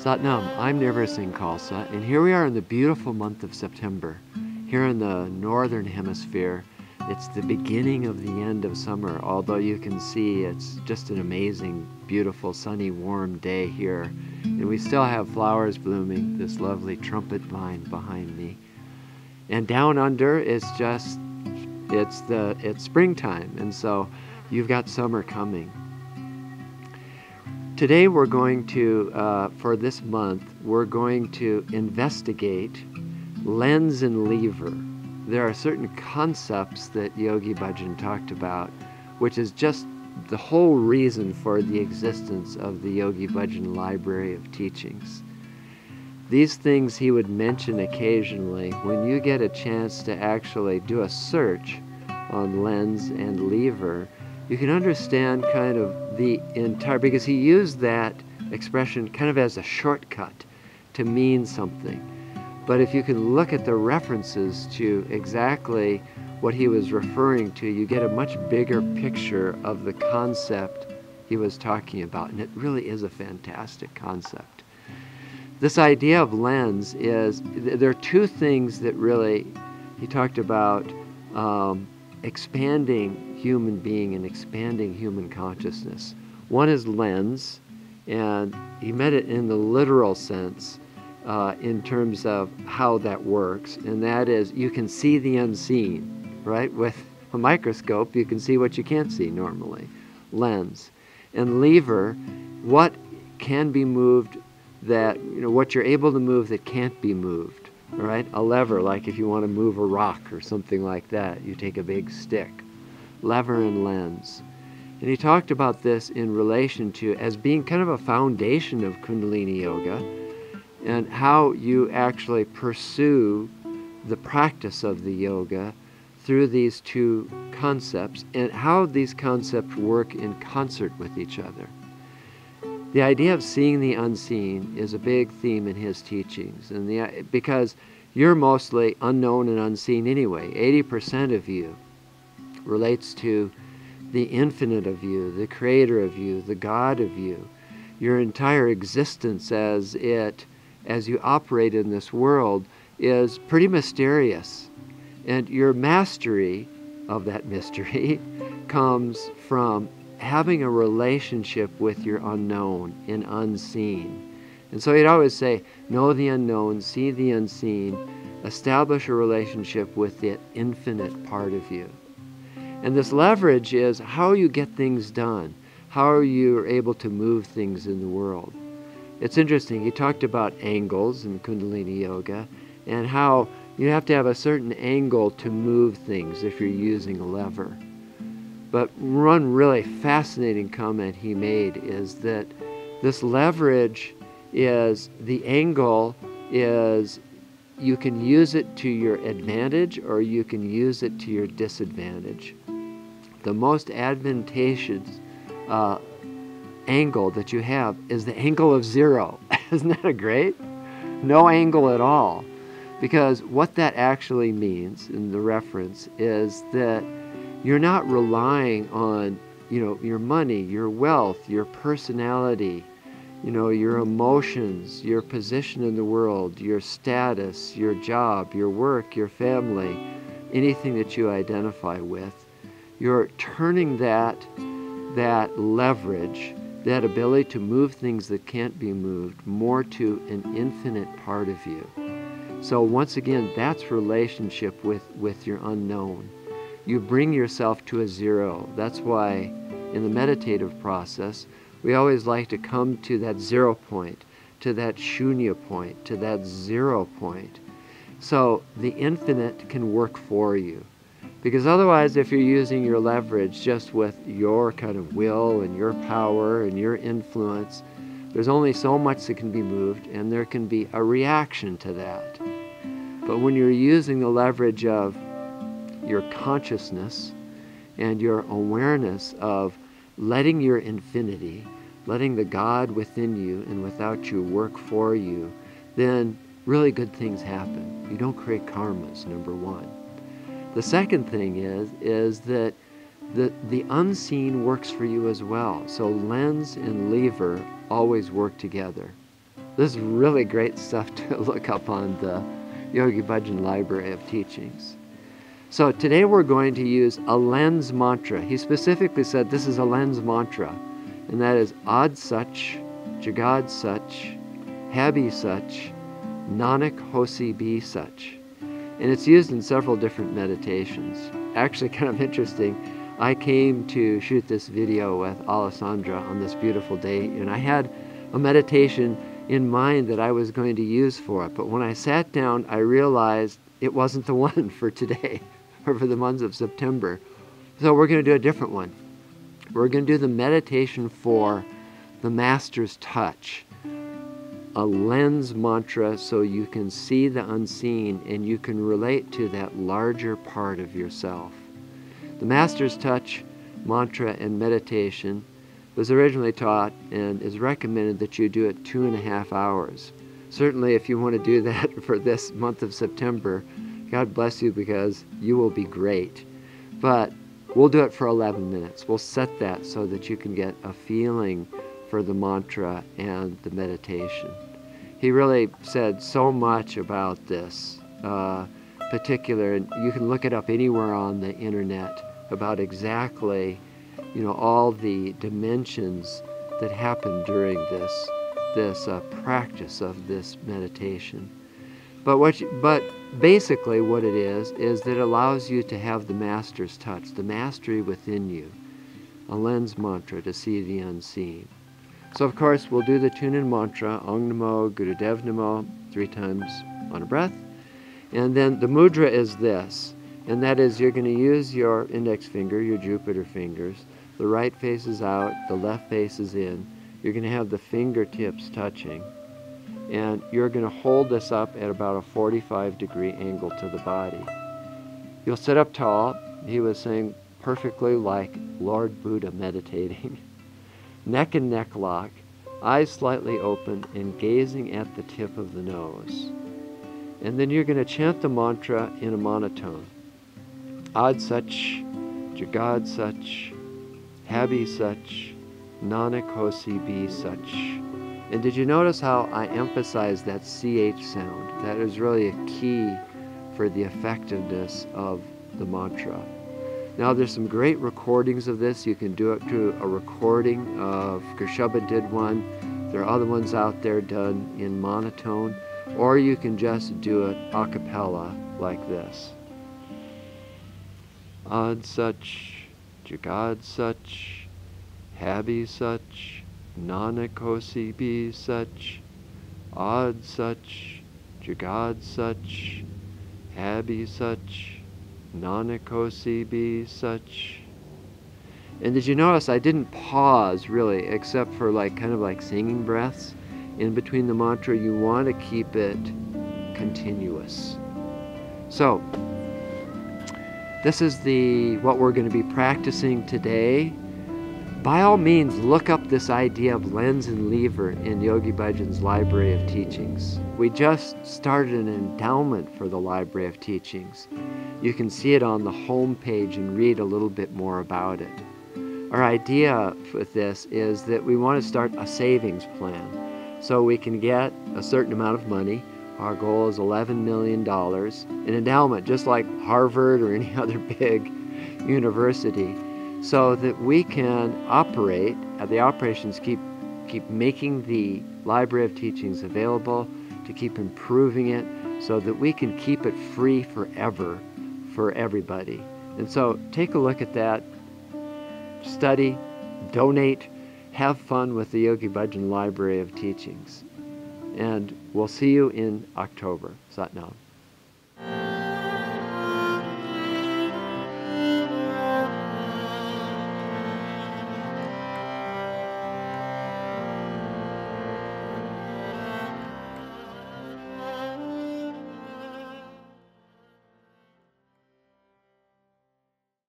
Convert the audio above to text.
Satnam, I'm Nirvair Khalsa, and here we are in the beautiful month of September. Here in the northern hemisphere, it's the beginning of the end of summer, although you can see it's just an amazing, beautiful, sunny, warm day here. And we still have flowers blooming, this lovely trumpet vine behind me. And down under, it's springtime, and so you've got summer coming. Today we're going to, for this month, we're going to investigate lens and lever. There are certain concepts that Yogi Bhajan talked about, which is just the whole reason for the existence of the Yogi Bhajan library of teachings. These things he would mention occasionally. When you get a chance to actually do a search on lens and lever, you can understand kind of the entire, because he used that expression kind of as a shortcut to mean something. But if you can look at the references to exactly what he was referring to, you get a much bigger picture of the concept he was talking about. And it really is a fantastic concept. This idea of lens is, there are two things that really, he talked about expanding human being and expanding human consciousness. One is lens, and he meant it in the literal sense in terms of how that works, and that is you can see the unseen, right? With a microscope, you can see what you can't see normally. Lens. And lever, what can be moved that, what you're able to move that can't be moved. Right? A lever, like if you want to move a rock or something like that, you take a big stick. Lever and lens. And he talked about this in relation to as being kind of a foundation of Kundalini Yoga, and how you actually pursue the practice of the yoga through these two concepts, and how these concepts work in concert with each other. The idea of seeing the unseen is a big theme in his teachings, and because you're mostly unknown and unseen anyway. 80% of you relates to the infinite of you, the creator of you, the God of you. Your entire existence as you operate in this world is pretty mysterious. And your mastery of that mystery comes from having a relationship with your unknown and unseen. And so he'd always say, know the unknown, see the unseen, establish a relationship with the infinite part of you. And this leverage is how you get things done, how you're able to move things in the world. It's interesting, he talked about angles in Kundalini Yoga, and how you have to have a certain angle to move things if you're using a lever. But one really fascinating comment he made is that this leverage is, the angle is, you can use it to your advantage or you can use it to your disadvantage. The most advantageous angle that you have is the angle of zero. Isn't that great? No angle at all. Because what that actually means in the reference is that you're not relying on, your money, your wealth, your personality, your emotions, your position in the world, your status, your job, your work, your family, anything that you identify with. You're turning that leverage, that ability to move things that can't be moved, more to an infinite part of you. So once again, that's relationship with your unknown. You bring yourself to a zero. That's why in the meditative process, we always like to come to that 0 point, to that shunya point, to that 0 point. So the infinite can work for you. Because otherwise, if you're using your leverage just with your kind of will and your power and your influence, there's only so much that can be moved, and there can be a reaction to that. But when you're using the leverage of your consciousness and your awareness of letting your infinity, letting the God within you and without you work for you, then really good things happen. You don't create karmas, number one. The second thing is that the unseen works for you as well. So lens and lever always work together. This is really great stuff to look up on the Yogi Bhajan Library of Teachings. So today we're going to use a lens mantra. He specifically said this is a lens mantra, and that is Ad Sach, Jagad Sach, Habi Sach, Nanak Hosi Bi Sach. And it's used in several different meditations. Actually, kind of interesting, I came to shoot this video with Alessandra on this beautiful day, and I had a meditation in mind that I was going to use for it. But when I sat down, I realized it wasn't the one for today, or for the month of September. So we're going to do a different one. We're going to do the meditation for the Master's Touch, a lens mantra so you can see the unseen and you can relate to that larger part of yourself. The Master's Touch mantra and meditation was originally taught and is recommended that you do it 2.5 hours. Certainly if you want to do that for this month of September, God bless you, because you will be great. But we'll do it for 11 minutes. We'll set that so that you can get a feeling for the mantra and the meditation. He really said so much about this particular, and you can look it up anywhere on the internet about exactly, all the dimensions that happen during this practice of this meditation. But basically what it is that it allows you to have the Master's touch, the mastery within you, a lens mantra to see the unseen. So of course we'll do the tune-in mantra, Om Namo Gurudev Namo, 3 times on a breath. And then the mudra is this, and that is you're going to use your index finger, your Jupiter fingers. The right face is out, the left face is in. You're going to have the fingertips touching. And you're going to hold this up at about a 45-degree angle to the body. You'll sit up tall. He was saying perfectly like Lord Buddha meditating. Neck and neck lock, eyes slightly open and gazing at the tip of the nose. And then you're going to chant the mantra in a monotone. Ad Sach, Jagad Sach, Habi Sach, Nanak Hosi Bi Sach. And did you notice how I emphasized that CH sound? That is really a key for the effectiveness of the mantra. Now there's some great recordings of this. You can do it to a recording of, Gershuba did one. There are other ones out there done in monotone. Or you can just do it a cappella like this. Ad Sach, Jagad Sach, Habi Sach, Nanak Hosi Bi Sach, Ad Sach, Jagad Sach, Habi Sach, Nanak Hosi Bi Sach. And did you notice I didn't pause really, except for kind of like singing breaths in between the mantra? You want to keep it continuous. So this is what we're going to be practicing today. By all means, look up this idea of lens and lever in Yogi Bhajan's Library of Teachings. We just started an endowment for the Library of Teachings. You can see it on the home page and read a little bit more about it. Our idea with this is that we want to start a savings plan so we can get a certain amount of money. Our goal is $11 million, an endowment just like Harvard or any other big university, so that we can operate, the operations keep making the Library of Teachings available, to keep improving it, so that we can keep it free forever for everybody. And so take a look at that, study, donate, have fun with the Yogi Bhajan Library of Teachings. And we'll see you in October. Sat Nam.